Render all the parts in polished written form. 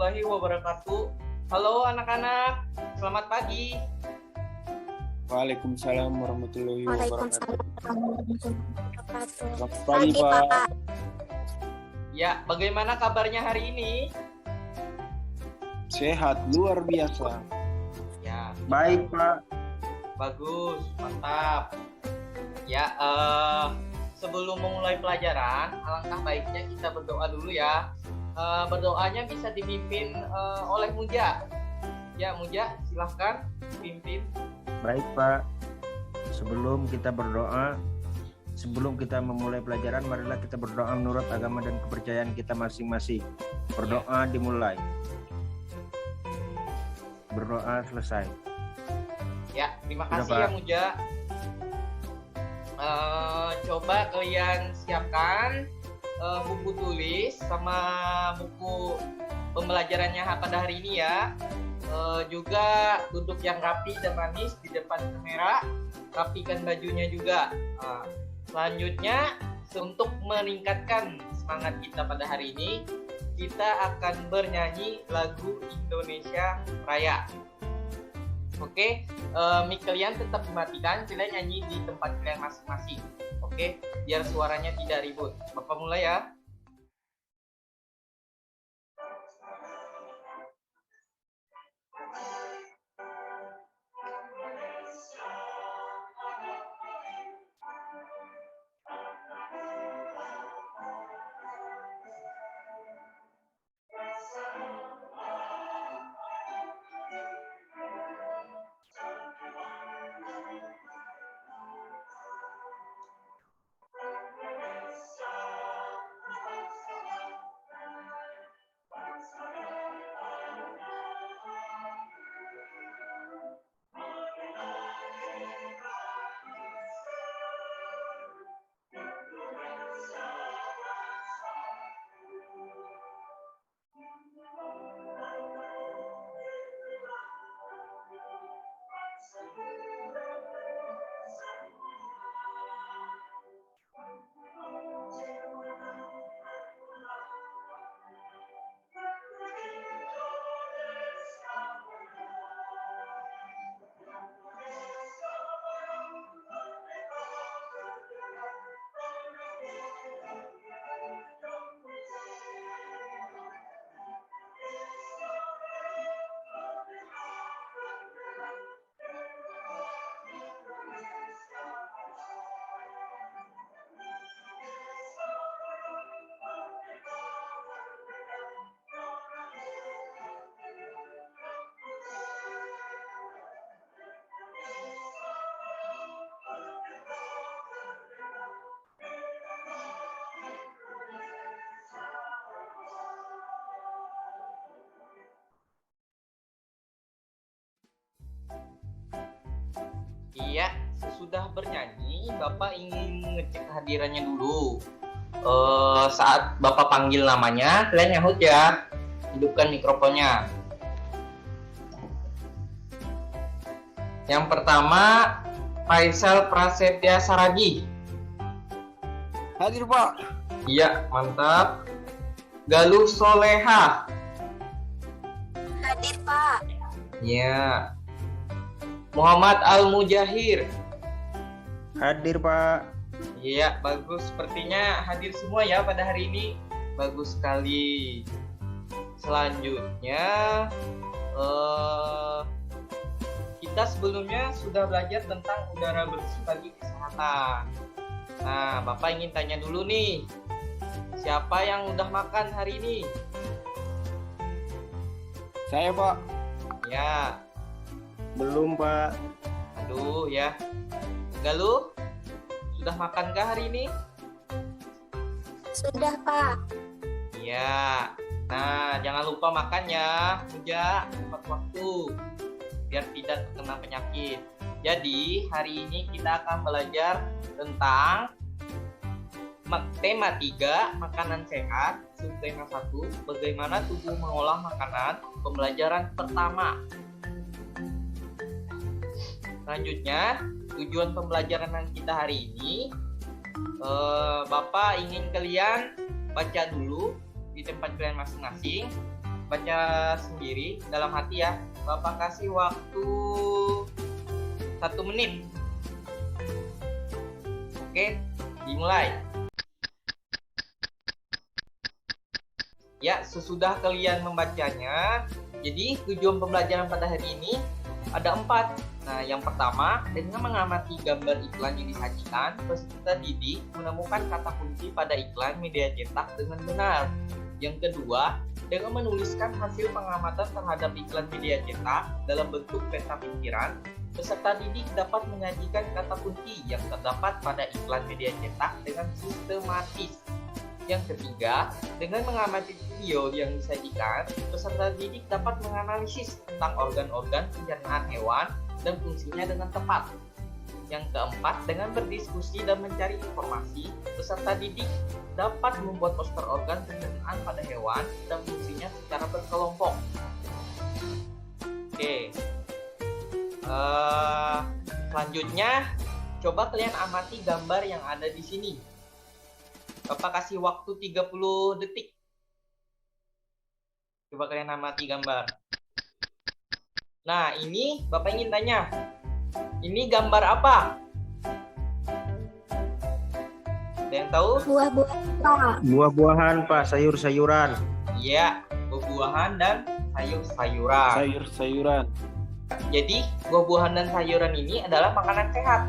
warahmatullahi wabarakatuh. Halo anak-anak, selamat pagi. Waalaikumsalam warahmatullahi wabarakatuh. Waalaikumsalam warahmatullahi wabarakatuh. Selamat pagi, Pak. Ya, bagaimana kabarnya hari ini? Sehat, luar biasa. Ya, Baik, Pak. bagus, mantap. Ya, sebelum memulai pelajaran, alangkah baiknya kita berdoa dulu ya. Berdoanya bisa dipimpin oleh Muja. Ya, Muja, silahkan pimpin. Baik, Pak. Sebelum kita berdoa, sebelum kita memulai pelajaran, marilah kita berdoa menurut agama dan kepercayaan kita masing-masing. Berdoa dimulai. Berdoa selesai. Ya, terima Sudah, kasih ya Pak. Muja. Coba kalian siapkan buku tulis sama buku pembelajarannya pada hari ini ya. Juga duduk yang rapi dan manis di depan kamera, rapikan bajunya juga. Selanjutnya, untuk meningkatkan semangat kita pada hari ini, kita akan bernyanyi lagu Indonesia Raya. Oke, mic kalian tetap dimatikan, kalian nyanyi di tempat kalian masing-masing. Oke, biar suaranya tidak ribut. Bapak mulai ya. Iya, sesudah bernyanyi, Bapak ingin ngecek kehadirannya dulu. Saat Bapak panggil namanya, kalian nyahut ya. Hidupkan mikrofonnya. Yang pertama, Faisal Prasetya Saragi. Hadir, Pak. Iya, mantap. Galuh Soleha. Hadir, Pak. Iya. Muhammad Al-Mujahir. Hadir, Pak. Iya, bagus. Sepertinya hadir semua ya pada hari ini. Bagus sekali. Selanjutnya, kita sebelumnya sudah belajar tentang udara bersih bagi kesehatan. Nah, Bapak ingin tanya dulu nih, siapa yang udah makan hari ini? Saya, Pak. Ya, Belum, Pak. aduh ya. Galuh, sudah makankah hari ini? Sudah, Pak. Iya. Nah, jangan lupa makan ya, Muja, tepat waktu, biar tidak terkena penyakit. Jadi, hari ini kita akan belajar tentang tema 3, makanan sehat, subtema 1, bagaimana tubuh mengolah makanan, pembelajaran pertama. Selanjutnya, tujuan pembelajaran kita hari ini, Bapak ingin kalian baca dulu di tempat kalian masing-masing, baca sendiri dalam hati ya. Bapak kasih waktu 1 menit. Oke, dimulai. Ya, sesudah kalian membacanya, jadi tujuan pembelajaran pada hari ini ada 4. Nah, yang pertama, dengan mengamati gambar iklan yang disajikan, peserta didik menemukan kata kunci pada iklan media cetak dengan benar. Yang kedua, dengan menuliskan hasil pengamatan terhadap iklan media cetak dalam bentuk peta pikiran, peserta didik dapat menyajikan kata kunci yang terdapat pada iklan media cetak dengan sistematis. Yang ketiga, dengan mengamati video yang disajikan, peserta didik dapat menganalisis tentang organ-organ pencernaan hewan dan fungsinya dengan tepat. Yang keempat, dengan berdiskusi dan mencari informasi, peserta didik dapat membuat poster organ pencernaan pada hewan dan fungsinya secara berkelompok. Oke. Selanjutnya, coba kalian amati gambar yang ada di sini. Bapak kasih waktu 30 detik. Coba kalian amati gambar. Nah, ini Bapak ingin tanya. Ini gambar apa? Ada yang tahu? Buah-buah. Buah-buahan Pak, sayur-sayuran. Iya, buah-buahan dan sayur-sayuran. Sayur-sayuran. Jadi, buah-buahan dan sayuran ini adalah makanan sehat.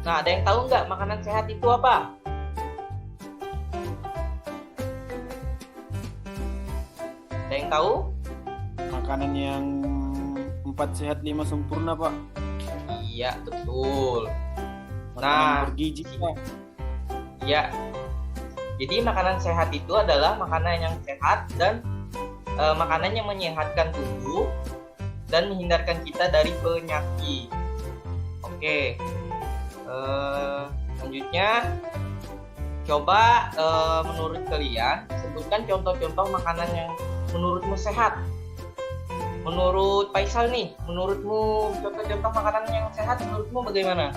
Nah, ada yang tahu nggak makanan sehat itu apa? Ada yang tahu? Makanan yang 4 sehat 5 sempurna, Pak. Iya, betul. Makanan bergizi, Pak. Iya. Jadi makanan sehat itu adalah makanan yang sehat dan makanan yang menyehatkan tubuh dan menghindarkan kita dari penyakit. Oke. Selanjutnya, coba menurut kalian sebutkan contoh-contoh makanan yang menurutmu sehat. Menurut Faisal nih, menurutmu contoh-contoh makanan yang sehat menurutmu bagaimana?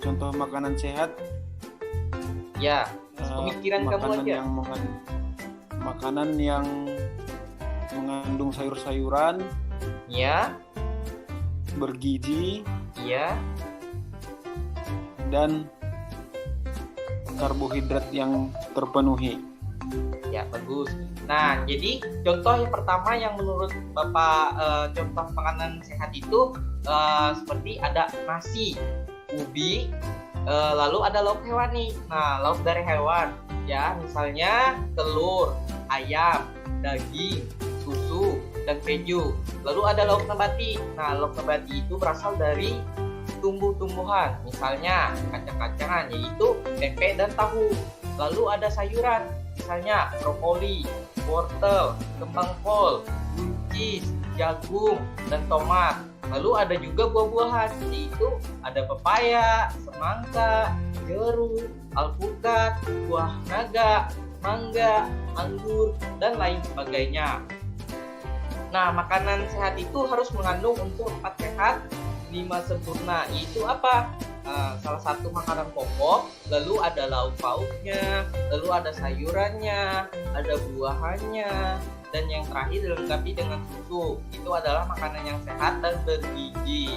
Contoh makanan sehat. Ya, pemikiran kamu aja. Makanan yang mengandung sayur-sayuran, Ya, bergizi, iya, dan karbohidrat yang terpenuhi. ya bagus. Nah, jadi contoh yang pertama yang menurut Bapak contoh makanan sehat itu seperti ada nasi, ubi, lalu ada lauk hewani. Nah, lauk dari hewan, ya misalnya telur, ayam, daging, susu, dan keju. Lalu ada lauk nabati. Nah, lauk nabati itu berasal dari tumbuh-tumbuhan, misalnya kacang-kacangan, yaitu tempe dan tahu. Lalu ada sayuran, misalnya brokoli, wortel, kembang kol, buncis, jagung, dan tomat. Lalu ada juga buah-buahan, yaitu ada pepaya, semangka, jeruk, alpukat, buah naga, mangga, anggur, dan lain sebagainya. Nah, makanan sehat itu harus mengandung unsur 4 sehat 5 sempurna. Itu apa? Salah satu makanan pokok, lalu ada lauk pauknya, lalu ada sayurannya, ada buahannya, dan yang terakhir dilengkapi dengan susu. Itu adalah makanan yang sehat dan bergizi.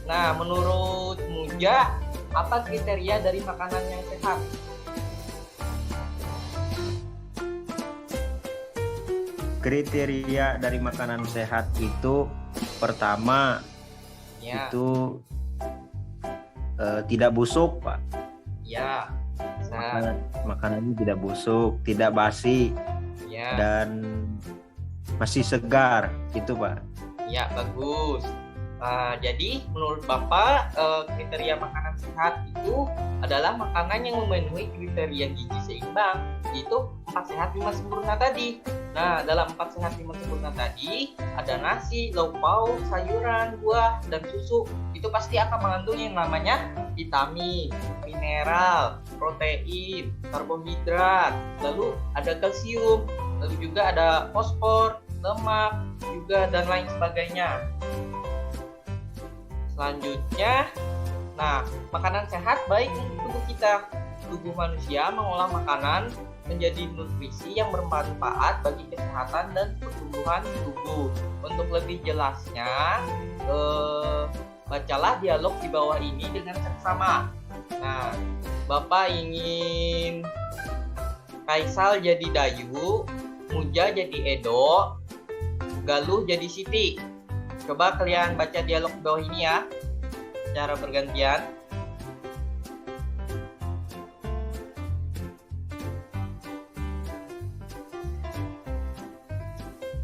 Nah, menurut Muja, apa kriteria dari makanan yang sehat? Kriteria dari makanan sehat itu pertama Ya, itu tidak busuk, Pak. ya, bisa, Makanannya tidak busuk, tidak basi, ya, dan masih segar, itu Pak. ya bagus. Jadi menurut Bapak kriteria makanan sehat itu adalah makanan yang memenuhi kriteria gizi seimbang, yaitu 4 sehat 5 sempurna tadi. Nah, dalam 4 sehat 5 sempurna tadi ada nasi, lauk pauk, sayuran, buah, dan susu. Itu pasti akan mengandung yang namanya vitamin, mineral, protein, karbohidrat, lalu ada kalsium, lalu juga ada fosfor, lemak, juga dan lain sebagainya. Selanjutnya, nah, makanan sehat baik untuk tubuh kita. tubuh manusia mengolah makanan menjadi nutrisi yang bermanfaat bagi kesehatan dan pertumbuhan tubuh. Untuk lebih jelasnya, bacalah dialog di bawah ini dengan seksama. Nah, Bapak ingin Kaisal jadi Dayu, Muja jadi Edo, Galuh jadi Siti. Coba kalian baca dialog di bawah ini ya, secara bergantian.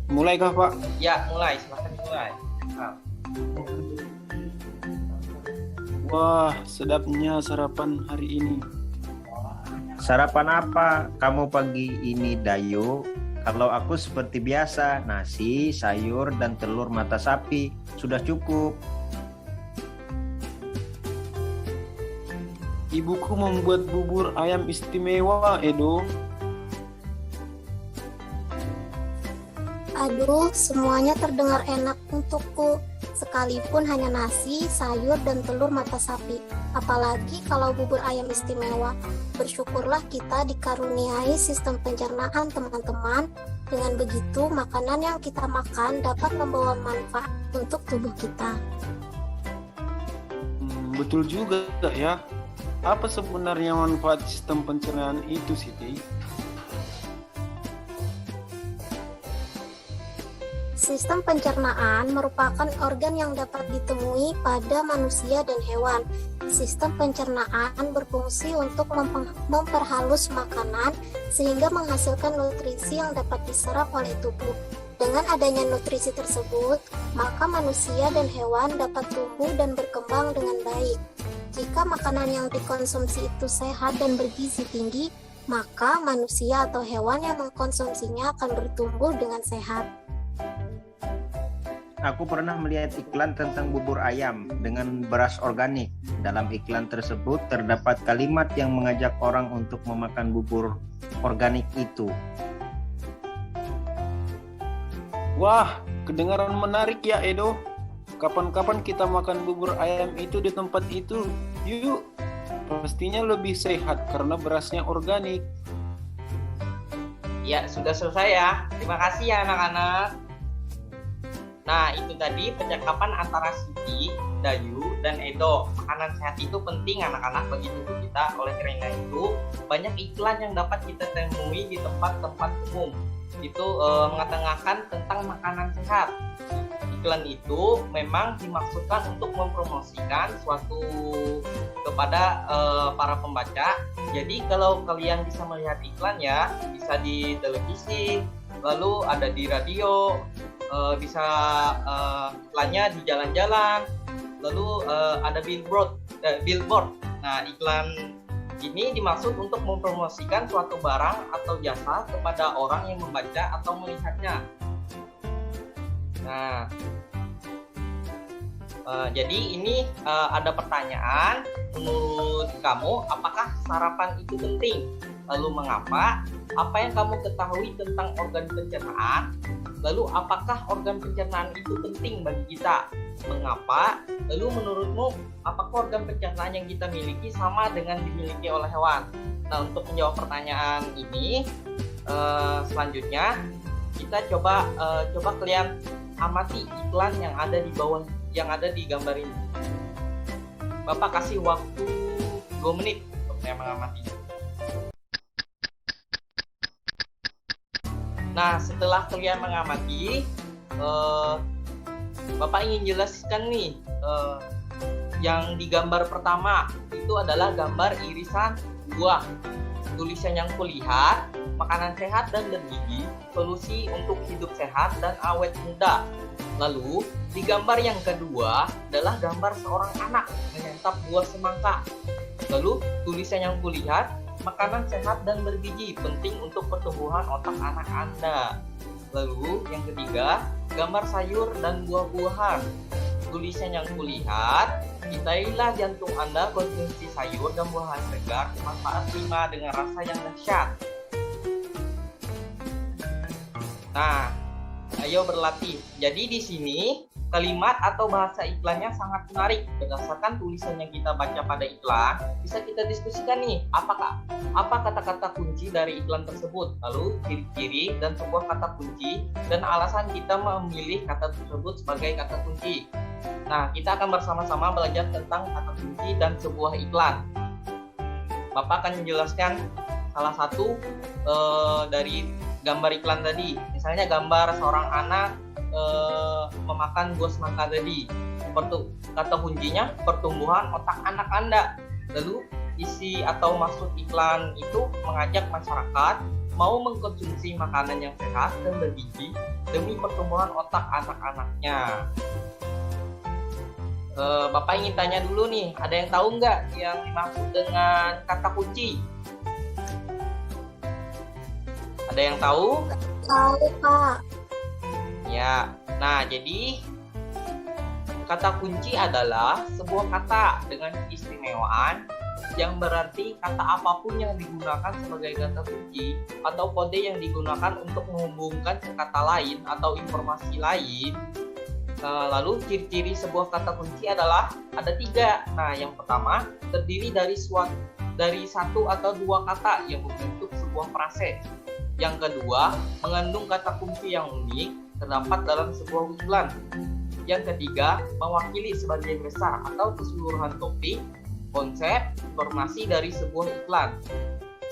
Mulai kah, Pak? Ya, mulai. Silakan dimulai. Nah. Wah, sedapnya sarapan hari ini. Sarapan apa kamu pagi ini, Dayu? Kalau aku seperti biasa, nasi, sayur, dan telur mata sapi. Sudah cukup. Ibuku membuat bubur ayam istimewa, Edo. Aduh, semuanya terdengar enak untukku. Sekalipun hanya nasi, sayur, dan telur mata sapi. Apalagi kalau bubur ayam istimewa. Bersyukurlah kita dikaruniai sistem pencernaan, teman-teman. Dengan begitu, makanan yang kita makan dapat membawa manfaat untuk tubuh kita. Betul juga ya. Apa sebenarnya manfaat sistem pencernaan itu, Siti? Sistem pencernaan merupakan organ yang dapat ditemui pada manusia dan hewan. Sistem pencernaan berfungsi untuk memperhalus makanan sehingga menghasilkan nutrisi yang dapat diserap oleh tubuh. Dengan adanya nutrisi tersebut, maka manusia dan hewan dapat tumbuh dan berkembang dengan baik. Jika makanan yang dikonsumsi itu sehat dan bergizi tinggi, maka manusia atau hewan yang mengkonsumsinya akan bertumbuh dengan sehat. Aku pernah melihat iklan tentang bubur ayam dengan beras organik. Dalam iklan tersebut terdapat kalimat yang mengajak orang untuk memakan bubur organik itu. Wah, kedengaran menarik ya, Edo. Kapan-kapan kita makan bubur ayam itu di tempat itu. Yuk, pastinya lebih sehat karena berasnya organik. Ya, sudah selesai ya. Terima kasih ya anak-anak. Nah, itu tadi percakapan antara Siti, Dayu, dan Edo. Makanan sehat itu penting anak-anak bagi tubuh kita. Oleh karena itu, banyak iklan yang dapat kita temui di tempat-tempat umum. Itu mengetengahkan tentang makanan sehat. Iklan itu memang dimaksudkan untuk mempromosikan suatu kepada para pembaca. Jadi kalau kalian bisa melihat iklan ya, bisa di televisi, lalu ada di radio, bisa iklannya di jalan-jalan, lalu ada billboard. Nah, iklan ini dimaksud untuk mempromosikan suatu barang atau jasa kepada orang yang membaca atau melihatnya. Nah, jadi ini ada pertanyaan, menurut kamu apakah sarapan itu penting? Lalu mengapa? Apa yang kamu ketahui tentang organ pencernaan? Lalu apakah organ pencernaan itu penting bagi kita? Mengapa? Lalu menurutmu apakah organ pencernaan yang kita miliki sama dengan dimiliki oleh hewan? Nah, untuk menjawab pertanyaan ini, selanjutnya kita coba kalian amati iklan yang ada di bawah, yang ada di gambar ini. Bapak kasih waktu 2 menit untuk saya mengamati. Nah, setelah kalian mengamati, Bapak ingin jelaskan nih, yang di gambar pertama itu adalah gambar irisan buah. Tulisan yang kulihat, makanan sehat dan bergizi, solusi untuk hidup sehat dan awet muda. Lalu, di gambar yang kedua adalah gambar seorang anak menyantap buah semangka. Lalu, tulisan yang kulihat, makanan sehat dan bergizi penting untuk pertumbuhan otak anak Anda. Lalu yang ketiga, gambar sayur dan buah-buahan. Tulisan yang kulihat, cintailah jantung Anda, konsumsi sayur dan buah segar, manfaat 5 dengan rasa yang dahsyat. Nah, ayo berlatih. Jadi di sini kalimat atau bahasa iklannya sangat menarik. Berdasarkan tulisan yang kita baca pada iklan, bisa kita diskusikan nih, apa kata-kata kunci dari iklan tersebut, lalu ciri-ciri dan sebuah kata kunci, dan alasan kita memilih kata tersebut sebagai kata kunci. Nah, kita akan bersama-sama belajar tentang kata kunci dan sebuah iklan. Bapak akan menjelaskan salah satu dari gambar iklan tadi. Misalnya gambar seorang anak memakan buah semangka tadi. Kata kuncinya pertumbuhan otak anak Anda. Lalu isi atau maksud iklan itu mengajak masyarakat mau mengkonsumsi makanan yang sehat dan bergizi demi pertumbuhan otak anak-anaknya. Bapak ingin tanya dulu nih, ada yang tahu nggak yang dimaksud dengan kata kunci? Ada yang tahu? Tahu, Pak. Ya, nah jadi kata kunci adalah sebuah kata dengan keistimewaan yang berarti kata apapun yang digunakan sebagai kata kunci atau kode yang digunakan untuk menghubungkan ke kata lain atau informasi lain. Lalu ciri-ciri sebuah kata kunci adalah ada 3. Nah, yang pertama terdiri dari satu atau 2 kata yang membentuk sebuah frase. Yang kedua mengandung kata kunci yang unik terdapat dalam sebuah iklan. Yang ketiga, mewakili sebagian besar atau keseluruhan topik, konsep, informasi dari sebuah iklan.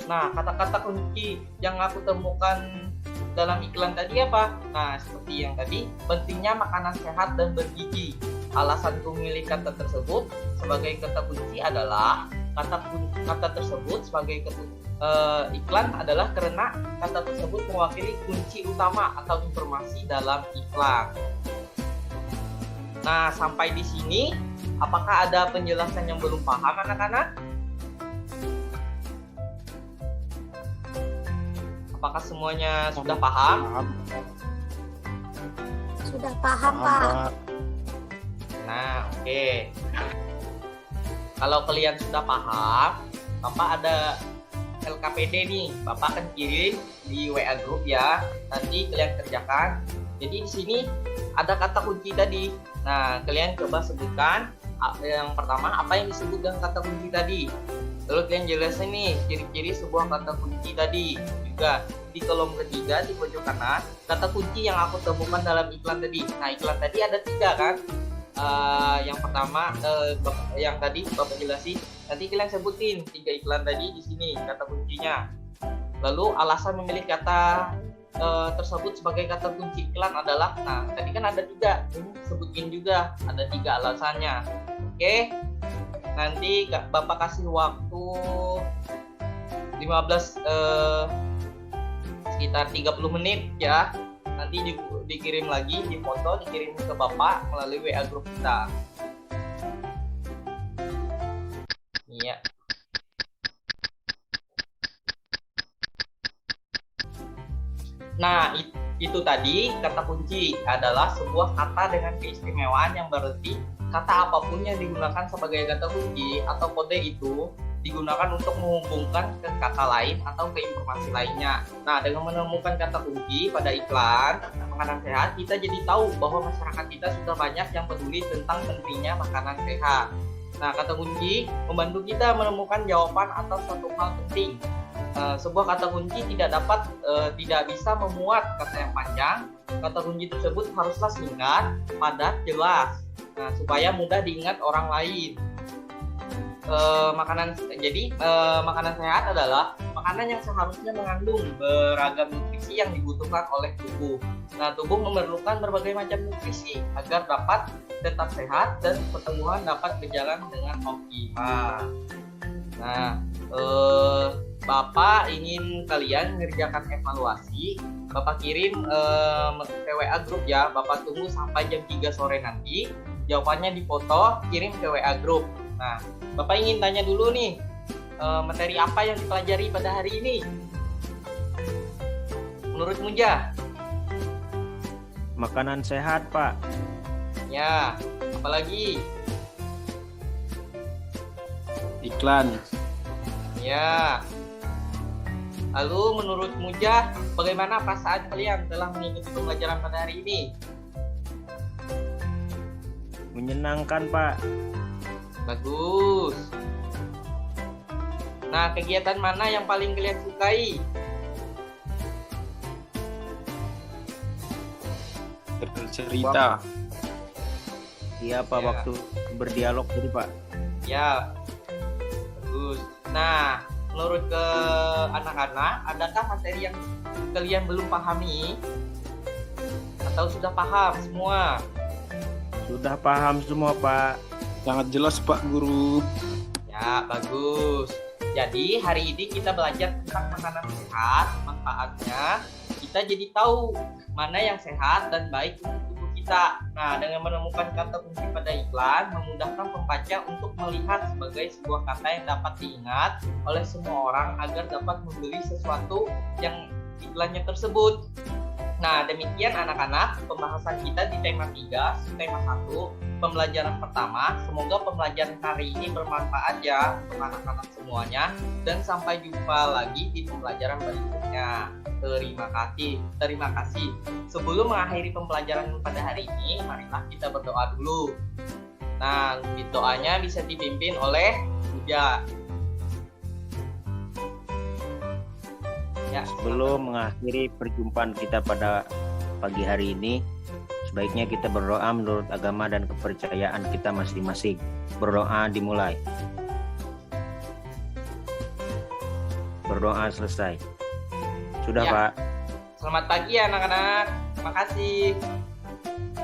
Nah, kata-kata kunci yang aku temukan dalam iklan tadi apa? Nah, seperti yang tadi, pentingnya makanan sehat dan bergizi. Alasan memilih kata tersebut sebagai kata kunci adalah kata tersebut sebagai iklan adalah karena kata tersebut mewakili kunci utama atau informasi dalam iklan. Nah, sampai di sini, apakah ada penjelasan yang belum paham, anak-anak? Apakah semuanya sudah paham? Sudah paham, Pak. Nah, oke. Kalau kalian sudah paham, Bapak ada LKPD nih, Bapak akan kirim di WA group ya. Nanti kalian kerjakan. Jadi di sini ada kata kunci tadi. Nah, kalian coba sebutkan yang pertama apa yang disebut dengan kata kunci tadi. Lalu kalian jelasin nih ciri-ciri sebuah kata kunci tadi. Juga di kolom ketiga di pojok kanan kata kunci yang aku temukan dalam iklan tadi. Nah, iklan tadi ada 3 kan? Yang pertama yang tadi Bapak jelasin. Nanti kalian sebutin 3 iklan tadi di sini kata kuncinya. Lalu alasan memilih kata tersebut sebagai kata kunci iklan adalah, nah tadi kan ada 3, ini sebutin juga ada 3 alasannya. Oke, nanti Bapak kasih waktu 15 sekitar 30 menit ya. Nanti dikirim lagi, difoto, dikirim ke Bapak melalui WA grup kita. Iya. Nah, itu tadi kata kunci adalah sebuah kata dengan keistimewaan yang berarti kata apapun yang digunakan sebagai kata kunci atau kode itu digunakan untuk menghubungkan ke kata lain atau ke informasi lainnya. Nah, dengan menemukan kata kunci pada iklan makanan sehat, kita jadi tahu bahwa masyarakat kita sudah banyak yang peduli tentang pentingnya makanan sehat. Nah, kata kunci membantu kita menemukan jawaban atas suatu hal penting. Sebuah kata kunci tidak bisa memuat kata yang panjang. Kata kunci tersebut haruslah singkat, padat, jelas. Nah, supaya mudah diingat orang lain. Makanan sehat adalah makanan yang seharusnya mengandung beragam nutrisi yang dibutuhkan oleh tubuh. Nah, tubuh memerlukan berbagai macam nutrisi agar dapat tetap sehat dan pertumbuhan dapat berjalan dengan optimal. Nah, Bapak ingin kalian mengerjakan evaluasi, Bapak kirim ke WA grup ya. Bapak tunggu sampai jam 3 sore nanti. Jawabannya difoto, kirim ke WA grup. Nah, Bapak ingin tanya dulu nih, materi apa yang dipelajari pada hari ini? Menurut Munja? Makanan sehat, Pak. Ya, apalagi? Iklan. Ya. Lalu menurut Munja, bagaimana perasaan kalian telah mengikuti pembelajaran pada hari ini? Menyenangkan, Pak. Bagus. Nah, kegiatan mana yang paling kalian sukai? Cerita. Iya, Pak, Ya. waktu berdialog tadi, Pak. Ya, bagus. Nah, menurut ke anak-anak, adakah materi yang kalian belum pahami? Atau sudah paham semua? Sudah paham semua, Pak. Sangat jelas Pak Guru. Ya, bagus. Jadi, hari ini kita belajar tentang makanan sehat, manfaatnya. Kita jadi tahu mana yang sehat dan baik untuk tubuh kita. Nah, dengan menemukan kata kunci pada iklan, memudahkan pembaca untuk melihat sebagai sebuah kata yang dapat diingat oleh semua orang agar dapat membeli sesuatu yang iklannya tersebut. Nah, demikian anak-anak pembahasan kita di tema 3, tema 1, pembelajaran pertama. Semoga pembelajaran hari ini bermanfaat ya untuk anak-anak semuanya. Dan sampai jumpa lagi di pembelajaran berikutnya. Terima kasih. Sebelum mengakhiri pembelajaran pada hari ini, marilah kita berdoa dulu. Nah, doanya bisa dipimpin oleh Buja. Ya, Sebelum mengakhiri perjumpaan kita pada pagi hari ini, sebaiknya kita berdoa menurut agama dan kepercayaan kita masing-masing. Berdoa dimulai. Berdoa selesai. Sudah, Ya. Pak. Selamat pagi ya anak-anak. Terima kasih.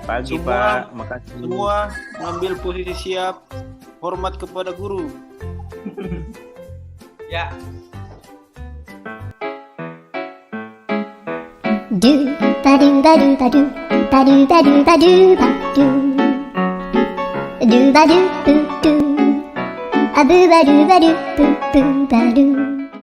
Pagi, Semua- Pak. Makasih. Semua mengambil posisi siap. Hormat kepada guru. Ya. Do ba do ba do ba do ba do ba do ba do ba do ba do boo do a boo ba do boo boo ba do